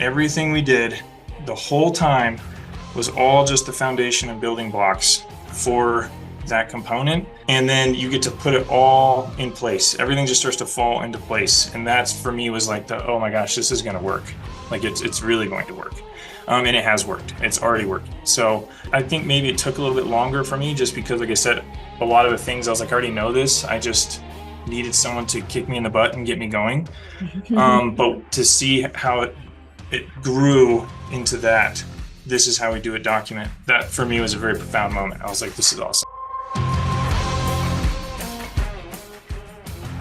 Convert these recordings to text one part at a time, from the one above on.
everything we did the whole time was all just the foundation and building blocks for that component. And then you get to put it all in place. Everything just starts to fall into place. And that's, for me, was like oh my gosh, this is going to work. Like it's really going to work. And it has worked. It's already working. So I think maybe it took a little bit longer for me just because, like I said, a lot of the things I was like, I already know this. I just needed someone to kick me in the butt and get me going. But to see how it grew into that, this is how we do a document, that for me was a very profound moment. I was like, this is awesome.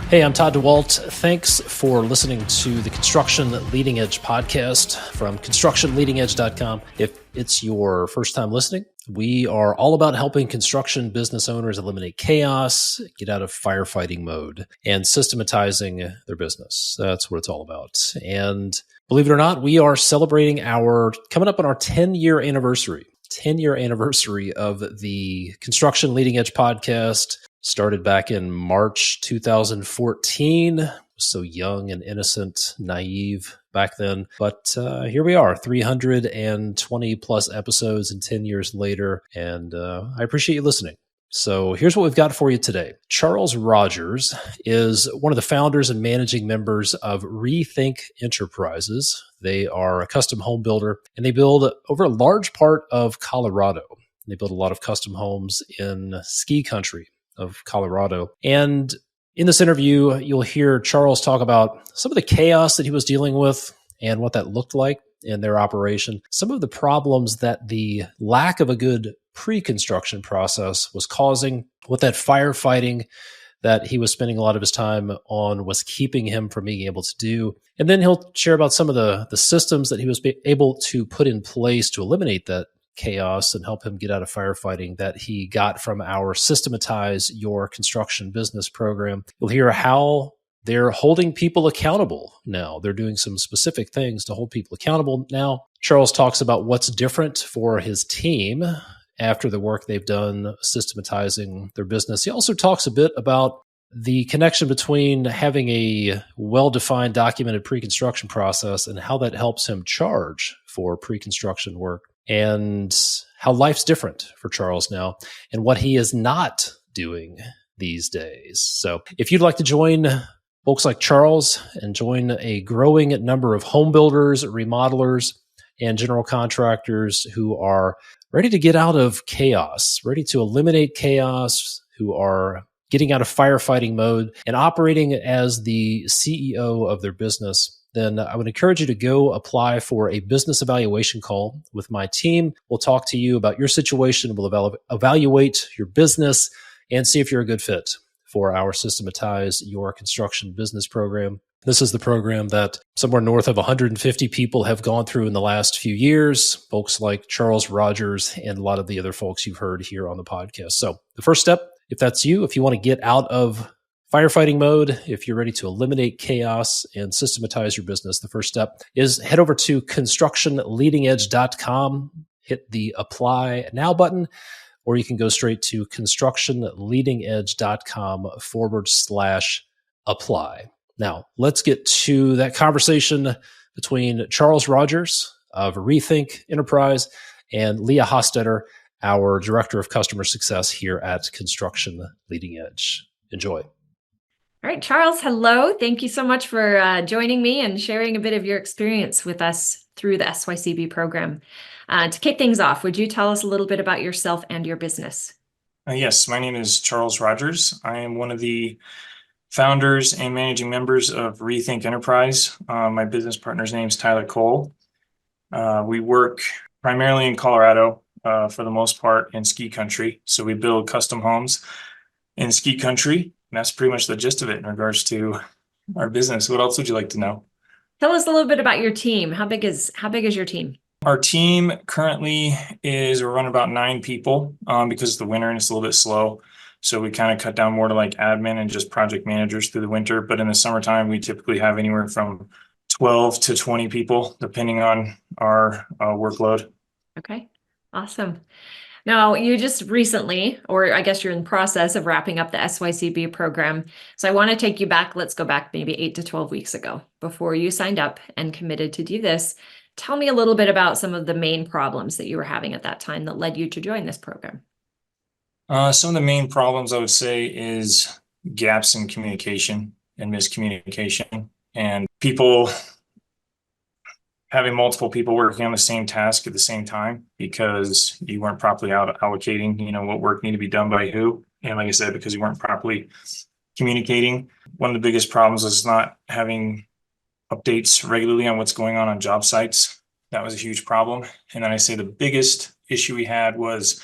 Hey, I'm Todd Dawalt. Thanks for listening to the Construction Leading Edge podcast from constructionleadingedge.com. If it's your first time listening, we are all about helping construction business owners eliminate chaos, get out of firefighting mode, and systematizing their business. That's what it's all about. And believe it or not, we are celebrating coming up on our 10-year anniversary. 10-year anniversary of the Construction Leading Edge podcast. Started back in March 2014. So young and innocent, naive back then. But here we are, 320 plus episodes and 10 years later. And I appreciate you listening. So here's what we've got for you today. Charles Rogers is one of the founders and managing members of Rethink Enterprises. They are a custom home builder, and they build over a large part of Colorado. They build a lot of custom homes in ski country of Colorado. And in this interview, you'll hear Charles talk about some of the chaos that he was dealing with and what that looked like in their operation, some of the problems that the lack of a good pre-construction process was causing, what that firefighting that he was spending a lot of his time on was keeping him from being able to do. And then he'll share about some of the systems that he was able to put in place to eliminate that chaos and help him get out of firefighting that he got from our Systematize Your Construction Business program. You'll hear how they're holding people accountable now. They're doing some specific things to hold people accountable now. Charles talks about what's different for his team after the work they've done systematizing their business. He also talks a bit about the connection between having a well-defined, documented pre-construction process and how that helps him charge for pre-construction work, and how life's different for Charles now and what he is not doing these days. So if you'd like to join folks like Charles and join a growing number of home builders, remodelers, and general contractors who are ready to get out of chaos, ready to eliminate chaos, who are getting out of firefighting mode and operating as the CEO of their business, then I would encourage you to go apply for a business evaluation call with my team. We'll talk to you about your situation. We'll evaluate your business and see if you're a good fit for our Systematize Your Construction Business program. This is the program that somewhere north of 150 people have gone through in the last few years, folks like Charles Rogers and a lot of the other folks you've heard here on the podcast. So the first step, if that's you, if you want to get out of firefighting mode, if you're ready to eliminate chaos and systematize your business, the first step is head over to constructionleadingedge.com, hit the Apply Now button, or you can go straight to constructionleadingedge.com/apply. Now, let's get to that conversation between Charles Rogers of Rethink Enterprise and Leyah Hostetter, our Director of Customer Success here at Construction Leading Edge. Enjoy. All right, Charles, hello. Thank you so much for joining me and sharing a bit of your experience with us through the SYCB program. To kick things off, would you tell us a little bit about yourself and your business? Yes, my name is Charles Rogers. I am one of the founders and managing members of Rethink Enterprise. My business partner's name is Tyler Cole. We work primarily in Colorado, for the most part in ski country. So we build custom homes in ski country. And that's pretty much the gist of it in regards to our business. What else would you like to know? Tell us a little bit about your team. How big is your team? Our team currently we're running about 9 people because it's the winter and it's a little bit slow. So we kind of cut down more to like admin and just project managers through the winter. But in the summertime, we typically have anywhere from 12 to 20 people, depending on our workload. Okay, awesome. Now, you just recently, or I guess you're in the process of wrapping up the SYCB program. So I want to take you back. Let's go back maybe 8 to 12 weeks ago before you signed up and committed to do this. Tell me a little bit about some of the main problems that you were having at that time that led you to join this program. Some of the main problems I would say is gaps in communication and miscommunication, and people having multiple people working on the same task at the same time because you weren't properly allocating, what work needed to be done by who. And like I said, because you weren't properly communicating. One of the biggest problems is not having updates regularly on what's going on job sites. That was a huge problem. And then I say the biggest issue we had was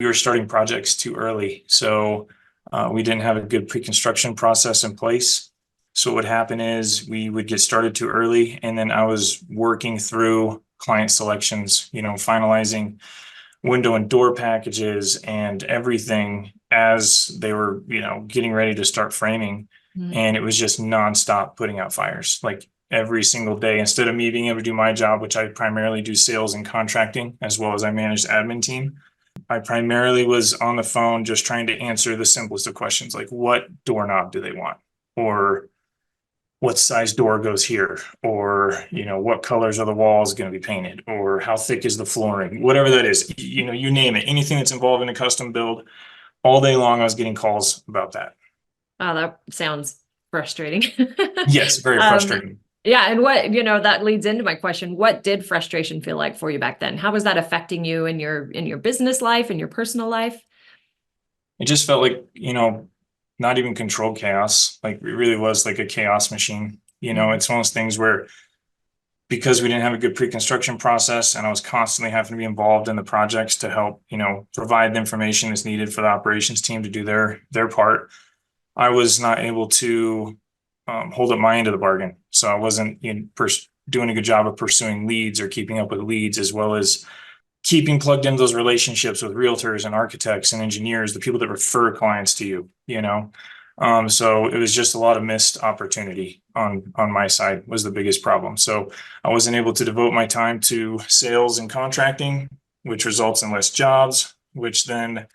we were starting projects too early. So we didn't have a good pre-construction process in place. So what would happen is we would get started too early, and then I was working through client selections, finalizing window and door packages and everything as they were, getting ready to start framing. And it was just nonstop putting out fires, like every single day. Instead of me being able to do my job, which I primarily do sales and contracting, as well as I manage the admin team, I primarily was on the phone just trying to answer the simplest of questions, like what doorknob do they want? Or what size door goes here? Or, what colors are the walls going to be painted? Or how thick is the flooring? Whatever that is, you name it. Anything that's involved in a custom build, all day long I was getting calls about that. Oh, that sounds frustrating. Yes, very frustrating. Yeah. And what, that leads into my question. What did frustration feel like for you back then? How was that affecting you in your business life and your personal life? It just felt like, not even controlled chaos. Like it really was like a chaos machine. It's one of those things where because we didn't have a good pre-construction process and I was constantly having to be involved in the projects to help, provide the information that's needed for the operations team to do their part, I was not able to hold up my end of the bargain. So I wasn't doing a good job of pursuing leads or keeping up with leads, as well as keeping plugged into those relationships with realtors and architects and engineers, the people that refer clients to you, So it was just a lot of missed opportunity on my side was the biggest problem. So I wasn't able to devote my time to sales and contracting, which results in less jobs, which then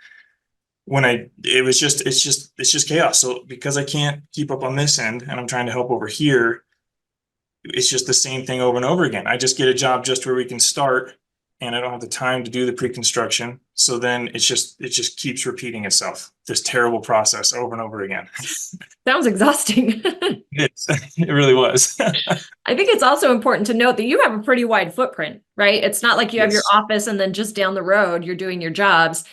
it's just chaos. So because I can't keep up on this end and I'm trying to help over here, it's just the same thing over and over again. I just get a job just where we can start, and I don't have the time to do the pre-construction. So then it just keeps repeating itself, this terrible process over and over again. Sounds exhausting. It really was. I think it's also important to note that you have a pretty wide footprint, right? It's not like you have your office and then just down the road, you're doing your jobs.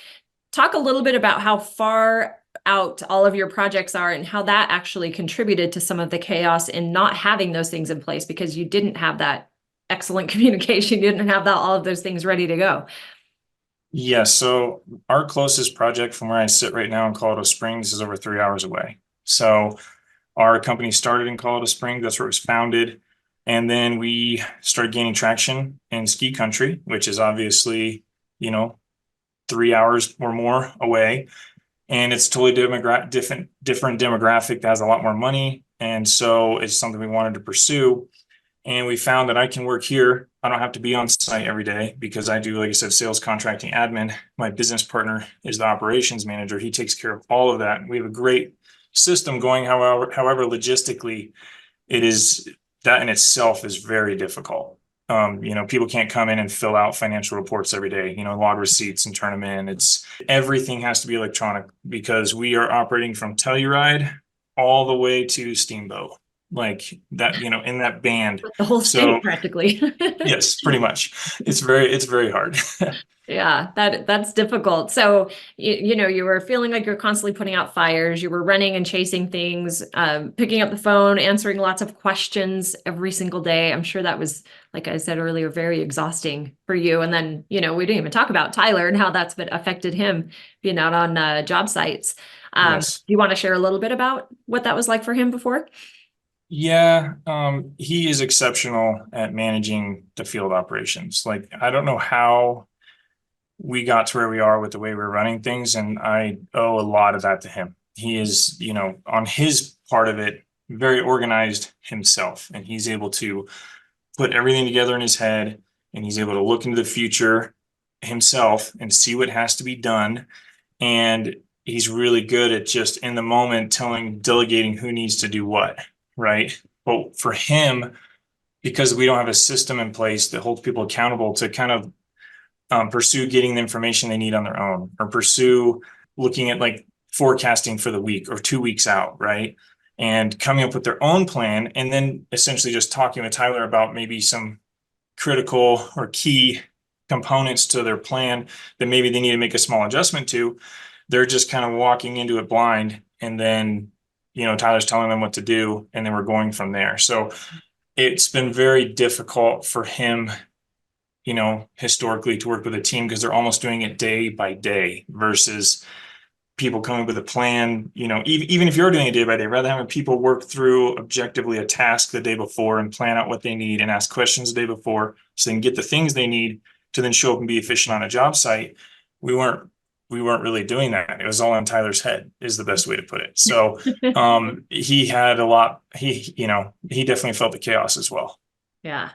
Talk a little bit about how far out all of your projects are and how that actually contributed to some of the chaos in not having those things in place because you didn't have that excellent communication. You didn't have all of those things ready to go. Yeah. So our closest project from where I sit right now in Colorado Springs is over 3 hours away. So our company started in Colorado Springs. That's where it was founded. And then we started gaining traction in ski country, which is obviously, 3 hours or more away. And it's totally different demographic that has a lot more money. And so it's something we wanted to pursue. And we found that I can work here. I don't have to be on site every day because I do, like I said, sales, contracting, admin. My business partner is the operations manager. He takes care of all of that. We have a great system going. However, logistically, it is that in itself is very difficult. People can't come in and fill out financial reports every day, log receipts and turn them in. Everything has to be electronic because we are operating from Telluride all the way to Steamboat. Like that, in that band. The whole state practically. Yes, pretty much. It's very hard. Yeah, that's difficult. So, you were feeling like you're constantly putting out fires. You were running and chasing things, picking up the phone, answering lots of questions every single day. I'm sure that was, like I said earlier, very exhausting for you. And then, we didn't even talk about Tyler and how that's been affected him being out on job sites. Yes. Do you want to share a little bit about what that was like for him before? Yeah, he is exceptional at managing the field operations. Like, I don't know how we got to where we are with the way we're running things, and I owe a lot of that to him. He is, on his part of it, very organized himself, and he's able to put everything together in his head, and he's able to look into the future himself and see what has to be done. And he's really good at just in the moment delegating who needs to do what. Right. But for him, because we don't have a system in place that holds people accountable to kind of pursue getting the information they need on their own, or pursue looking at like forecasting for the week or 2 weeks out, right? And coming up with their own plan, and then essentially just talking with Tyler about maybe some critical or key components to their plan that maybe they need to make a small adjustment to. They're just kind of walking into it blind, and then, Tyler's telling them what to do, and then we're going from there. So it's been very difficult for him, historically, to work with a team, because they're almost doing it day by day versus people coming up with a plan. Even if you're doing it day by day, rather having people work through objectively a task the day before and plan out what they need and ask questions the day before so they can get the things they need to then show up and be efficient on a job site. We weren't really doing that. It was all in Tyler's head, is the best way to put it. So he had a lot, he definitely felt the chaos as well. Yeah.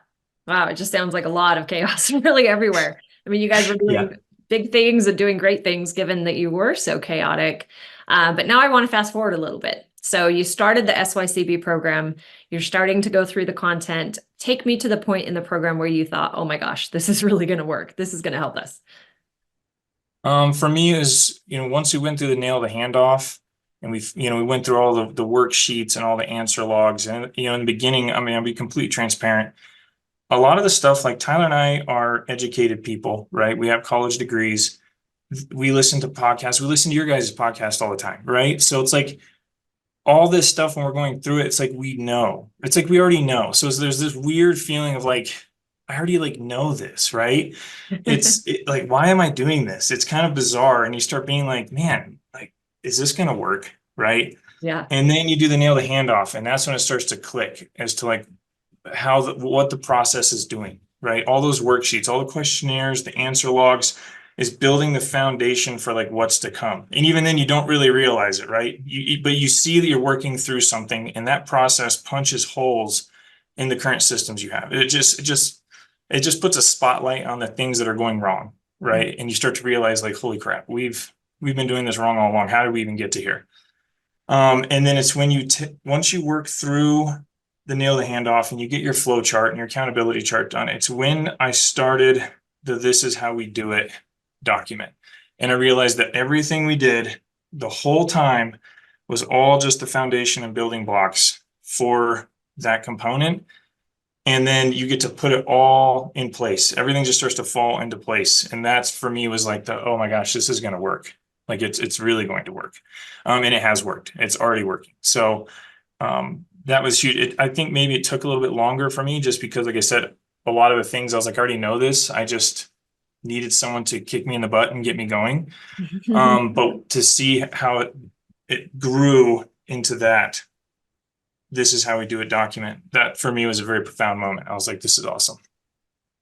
Wow. It just sounds like a lot of chaos really everywhere. I mean, you guys were doing big things and doing great things given that you were so chaotic. But now I want to fast forward a little bit. So you started the SYCB program. You're starting to go through the content. Take me to the point in the program where you thought, oh my gosh, this is really going to work. This is going to help us. For me, is once we went through the nail the handoff, and we went through all the worksheets and all the answer logs, and in the beginning, I'll be completely transparent. A lot of the stuff, like Tyler and I are educated people, right? We have college degrees. We listen to podcasts. We listen to your guys' podcast all the time, right? So it's like all this stuff, when we're going through it, it's like we know. It's like we already know. So there's this weird feeling of like, I already know this, right? It's like, why am I doing this? It's kind of bizarre. And you start being like, man, is this going to work? Right. Yeah. And then you do the nail the handoff, and that's when it starts to click as to like what the process is doing, right? All those worksheets, all the questionnaires, the answer logs is building the foundation for like what's to come. And even then you don't really realize it, right? But you see that you're working through something, and that process punches holes in the current systems you have. It just puts a spotlight on the things that are going wrong, right? And you start to realize like, holy crap, we've been doing this wrong all along. How did we even get to here? And then it's when once you work through the nail the handoff and you get your flow chart and your accountability chart done, it's when I started the "this is how we do it" document. And I realized that everything we did the whole time was all just the foundation and building blocks for that component. And then you get to put it all in place. Everything just starts to fall into place. And that's, for me, was like oh my gosh, this is going to work. Like it's really going to work. And it has worked. It's already working. So that was huge. I think maybe it took a little bit longer for me, just because, like I said, a lot of the things I was like, I already know this. I just needed someone to kick me in the butt and get me going. But to see how it grew into that "this is how we do it" document, that for me was a very profound moment. I was like, this is awesome.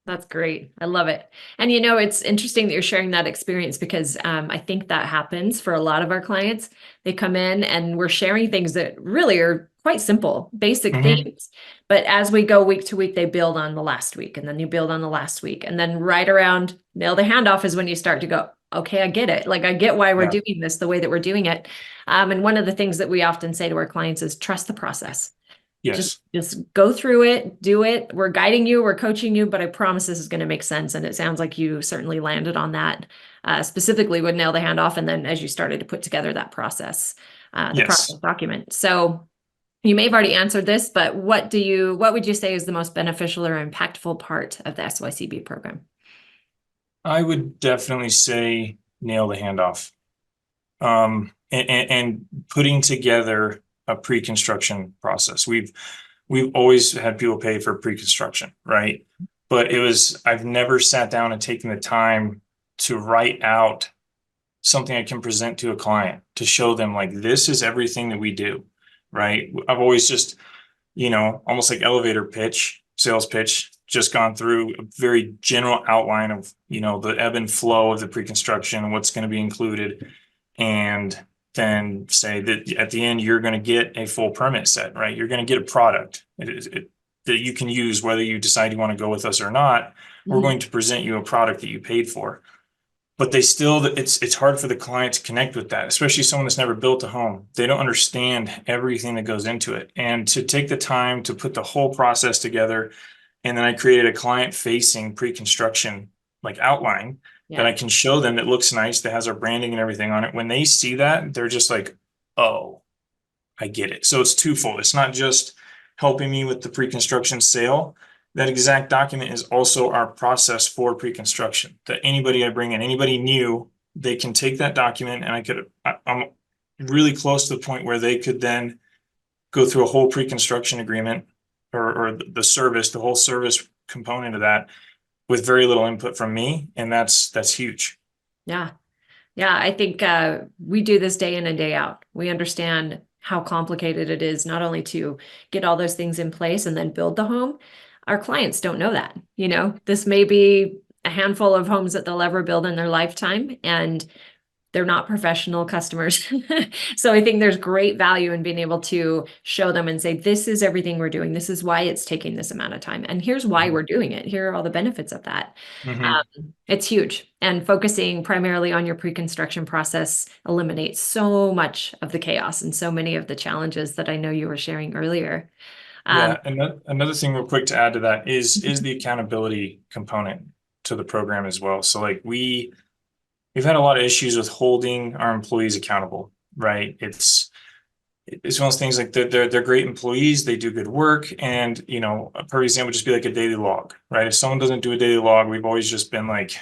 That's great. I love it. And it's interesting that you're sharing that experience, because I think that happens for a lot of our clients. They come in and we're sharing things that really are quite simple, basic things. But as we go week to week, they build on the last week, and then you build on the last week. And then right around nail the handoff is when you start to go, okay, I get it. Like, I get why we're doing this the way that we're doing it. And one of the things that we often say to our clients is trust the process. Yes. Just go through it, do it. We're guiding you, we're coaching you, but I promise this is going to make sense. And it sounds like you certainly landed on that, specifically with nail the handoff. And then as you started to put together that process, the process document. So you may have already answered this, but what would you say is the most beneficial or impactful part of the SYCB program? I would definitely say nail the handoff. And putting together a pre-construction process. We've always had people pay for pre-construction, right? But I've never sat down and taken the time to write out something I can present to a client to show them like, this is everything that we do, right? I've always just, almost like elevator pitch, sales pitch, just gone through a very general outline of, the ebb and flow of the pre-construction and what's going to be included. And then say that at the end, you're going to get a full permit set, right? You're going to get a product that you can use, whether you decide you want to go with us or not. We're going to present you a product that you paid for. But it's hard for the client to connect with that, especially someone that's never built a home. They don't understand everything that goes into it. And to take the time to put the whole process together, And then I created a client-facing pre-construction like outline that I can show them that looks nice, that has our branding and everything on it. When they see that, they're just like, oh, I get it. So it's twofold. It's not just helping me with the pre-construction sale. That exact document is also our process for pre-construction, that anybody I bring in, anybody new, they can take that document, and I'm really close to the point where they could then go through a whole pre-construction agreement or the whole service component of that with very little input from me. And that's huge. Yeah. Yeah. I think we do this day in and day out. We understand how complicated it is, not only to get all those things in place and then build the home. Our clients don't know that. This may be a handful of homes that they'll ever build in their lifetime, and they're not professional customers. So I think there's great value in being able to show them and say, this is everything we're doing. This is why it's taking this amount of time. And here's why we're doing it. Here are all the benefits of that. It's huge. And focusing primarily on your pre-construction process eliminates so much of the chaos and so many of the challenges that I know you were sharing earlier. Yeah, and another thing real quick to add to that is the accountability component to the program as well. So like we've had a lot of issues with holding our employees accountable, right? It's one of those things like they're great employees, they do good work, and a perfect example would just be like a daily log, right? If someone doesn't do a daily log, we've always just been like,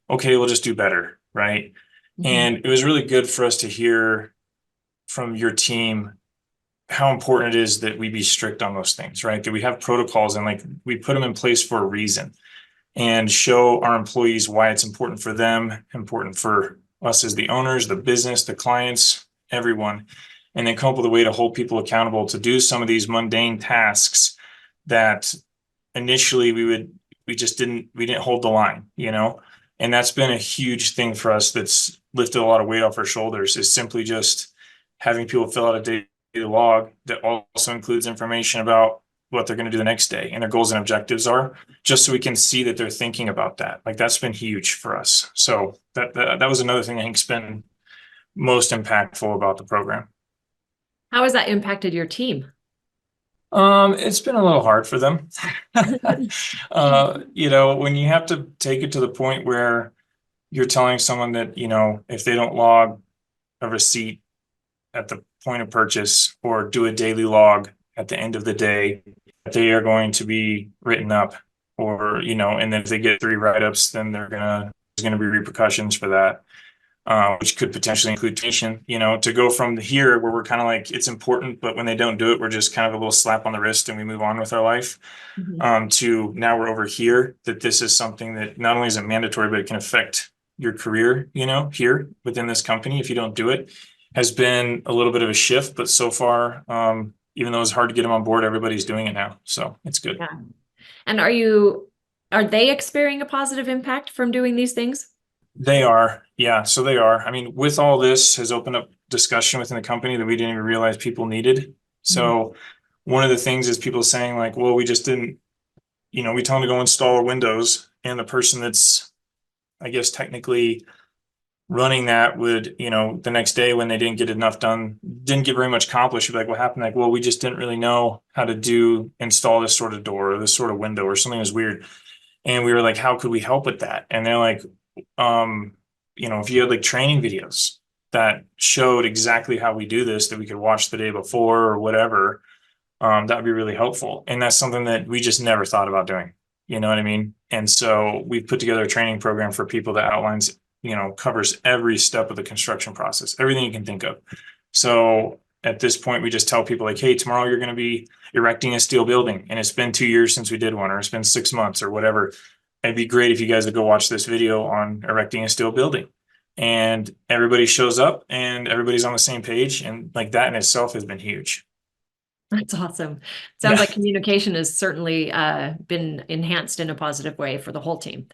okay, we'll just do better, right? And it was really good for us to hear from your team how important it is that we be strict on those things, right? That we have protocols and like we put them in place for a reason, and show our employees why it's important for them, important for us as the owners, the business, the clients, everyone, and then come up with a way to hold people accountable to do some of these mundane tasks that initially we didn't hold the line, and that's been a huge thing for us. That's lifted a lot of weight off our shoulders, is simply just having people fill out a daily log that also includes information about what they're going to do the next day and their goals and objectives are, just so we can see that they're thinking about that. Like that's been huge for us. So that was another thing I think's been most impactful about the program. How has that impacted your team? It's been a little hard for them. When you have to take it to the point where you're telling someone that, if they don't log a receipt at the point of purchase or do a daily log at the end of the day, they are going to be written up, or and then if they get 3 write-ups, then there's gonna be repercussions for that, which could potentially include termination. To go from here where we're kind of like it's important, but when they don't do it, we're just kind of a little slap on the wrist and we move on with our life. To now we're over here, that this is something that not only is it mandatory, but it can affect your career, here within this company if you don't do it, has been a little bit of a shift. But so far, even though it's hard to get them on board, everybody's doing it now. So it's good. Yeah. And are they experiencing a positive impact from doing these things? They are. Yeah. So they are. I mean, with all this has opened up discussion within the company that we didn't even realize people needed. So one of the things is people saying like, well, we just didn't, we tell them to go install Windows, and the person that's, I guess, technically running that would, the next day when they didn't get enough done, didn't get very much accomplished, you'd be like, what happened? Like, well, we just didn't really know how to install this sort of door or this sort of window or something was weird. And we were like, how could we help with that? And they're like, if you had like training videos that showed exactly how we do this, that we could watch the day before or whatever, that would be really helpful. And that's something that we just never thought about doing. You know what I mean? And so we put together a training program for people that outlines, covers every step of the construction process, everything you can think of. So at this point, we just tell people like, hey, tomorrow you're going to be erecting a steel building, and it's been 2 years since we did one, or it's been 6 months or whatever. It'd be great if you guys would go watch this video on erecting a steel building. And everybody shows up and everybody's on the same page. And like that in itself has been huge. That's awesome. Sounds like communication has certainly been enhanced in a positive way for the whole team.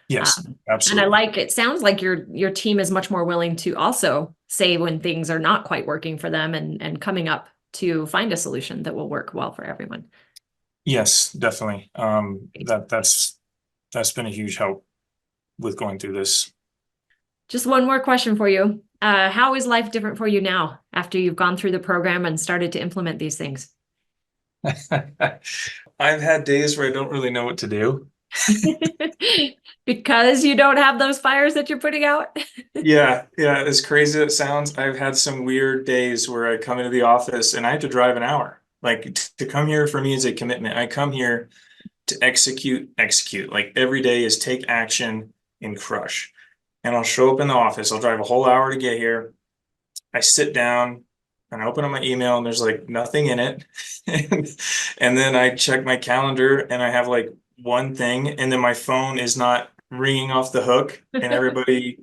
Yes, absolutely. And it sounds like your team is much more willing to also say when things are not quite working for them, and coming up to find a solution that will work well for everyone. Yes, definitely. That's been a huge help with going through this. Just one more question for you. How is life different for you now after you've gone through the program and started to implement these things? I've had days where I don't really know what to do. Because you don't have those fires that you're putting out? Yeah, as crazy as it sounds, I've had some weird days where I come into the office and I have to drive an hour. Like to come here for me is a commitment. I come here to execute. Like every day is take action and crush. And I'll show up in the office. I'll drive a whole hour to get here. I sit down and I open up my email and there's like nothing in it. And then I check my calendar and I have like one thing, and then my phone is not ringing off the hook and everybody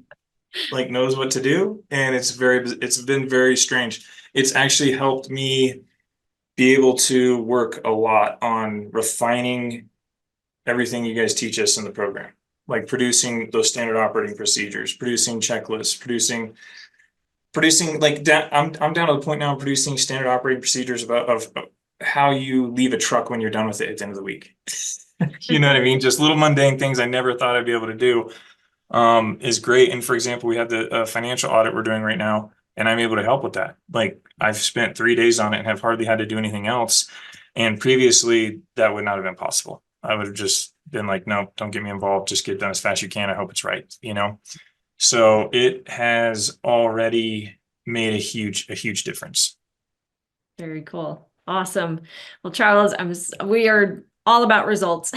like knows what to do. And it's been very strange. It's actually helped me be able to work a lot on refining everything you guys teach us in the program, like producing those standard operating procedures, producing checklists, producing like I'm down to the point now of producing standard operating procedures of how you leave a truck when you're done with it at the end of the week. You know what I mean? Just little mundane things I never thought I'd be able to do is great. And for example, we have the financial audit we're doing right now, and I'm able to help with that. Like I've spent 3 days on it and have hardly had to do anything else. And previously that would not have been possible. I would have just been like, no, don't get me involved. Just get it done as fast as you can. I hope it's right. So it has already made a huge difference. Very cool. Awesome. Well, Charles, we are all about results.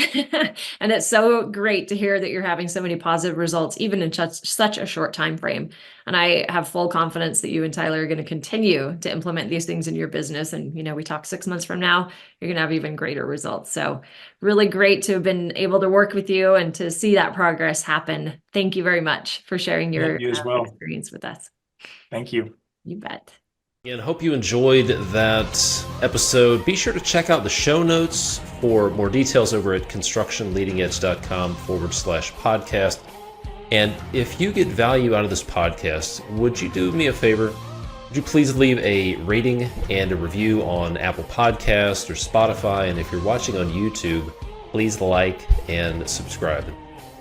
And it's so great to hear that you're having so many positive results, even in such a short time frame. And I have full confidence that you and Tyler are going to continue to implement these things in your business. And, we talk 6 months from now, you're going to have even greater results. So really great to have been able to work with you and to see that progress happen. Thank you very much for sharing your you as well. Experience with us. Thank you. You bet. And hope you enjoyed that episode. Be sure to check out the show notes for more details over at constructionleadingedge.com/podcast. And if you get value out of this podcast, would you do me a favor? Would you please leave a rating and a review on Apple Podcasts or Spotify? And if you're watching on YouTube, please like and subscribe.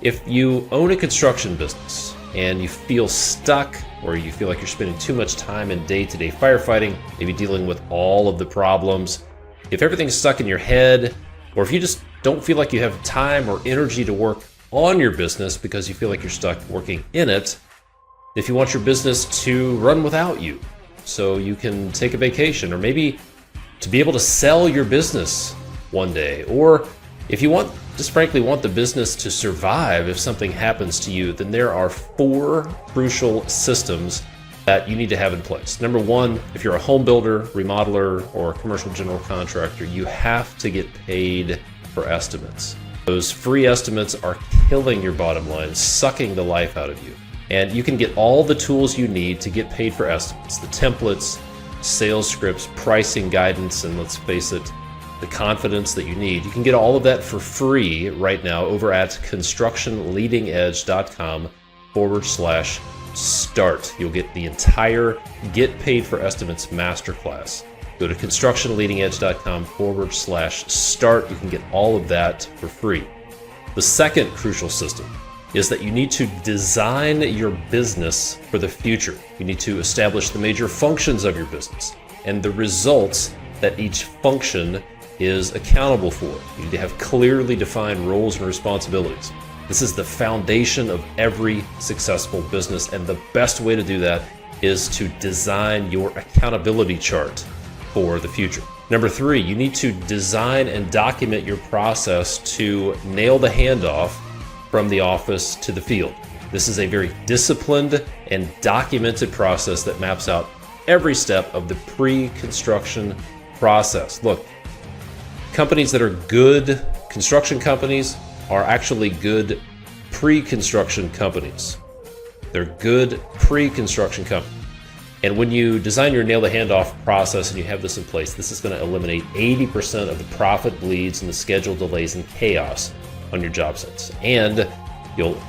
If you own a construction business and you feel stuck, or you feel like you're spending too much time in day-to-day firefighting, maybe dealing with all of the problems, if everything's stuck in your head, or if you just don't feel like you have time or energy to work on your business because you feel like you're stuck working in it, if you want your business to run without you so you can take a vacation, or maybe to be able to sell your business one day, or if you just frankly want the business to survive if something happens to you, then there are 4 crucial systems that you need to have in place. Number 1, if you're a home builder, remodeler, or commercial general contractor, you have to get paid for estimates. Those free estimates are killing your bottom line, sucking the life out of you. And you can get all the tools you need to get paid for estimates, the templates, sales scripts, pricing guidance, and let's face it, the confidence that you need. You can get all of that for free right now over at constructionleadingedge.com/start. You'll get the entire Get Paid for Estimates masterclass. Go to constructionleadingedge.com/start. You can get all of that for free. The second crucial system is that you need to design your business for the future. You need to establish the major functions of your business and the results that each function is accountable for. You need to have clearly defined roles and responsibilities. This is the foundation of every successful business, and the best way to do that is to design your accountability chart for the future. Number 3, you need to design and document your process to nail the handoff from the office to the field. This is a very disciplined and documented process that maps out every step of the pre-construction process. Look, companies that are good construction companies are actually good pre-construction companies. They're good pre-construction companies. And when you design your nail the handoff process and you have this in place, this is going to eliminate 80% of the profit bleeds and the schedule delays and chaos on your job sites. And you'll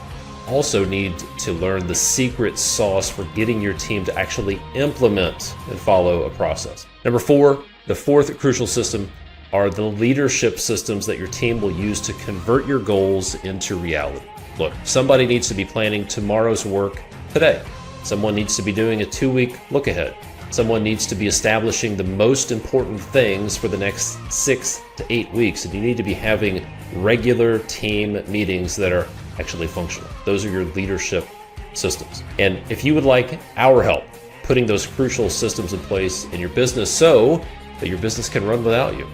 also need to learn the secret sauce for getting your team to actually implement and follow a process. Number 4, the 4th crucial system are the leadership systems that your team will use to convert your goals into reality. Look, somebody needs to be planning tomorrow's work today. Someone needs to be doing a 2-week look ahead. Someone needs to be establishing the most important things for the next 6 to 8 weeks, and you need to be having regular team meetings that are actually functional. Those are your leadership systems. And if you would like our help putting those crucial systems in place in your business so that your business can run without you,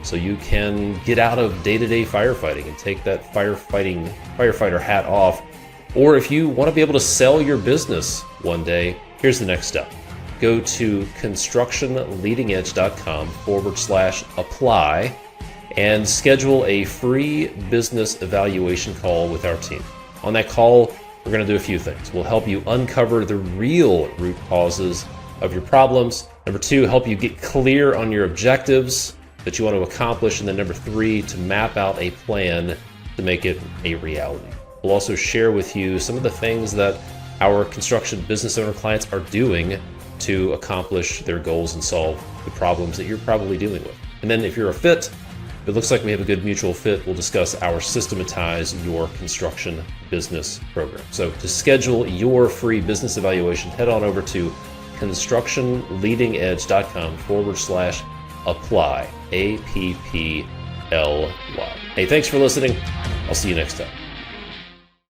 so you can get out of day-to-day firefighting and take that firefighter hat off, or if you want to be able to sell your business one day, here's the next step. Go to constructionleadingedge.com/apply and schedule a free business evaluation call with our team. On that call, we're going to do a few things. We'll help you uncover the real root causes of your problems. Number 2, help you get clear on your objectives that you want to accomplish. And then number 3, to map out a plan to make it a reality. We'll also share with you some of the things that our construction business owner clients are doing to accomplish their goals and solve the problems that you're probably dealing with. And then if you're a fit, it looks like we have a good mutual fit, we'll discuss our Systematize Your Construction Business program. So to schedule your free business evaluation, head on over to constructionleadingedge.com/apply, APPLY. Hey, thanks for listening. I'll see you next time.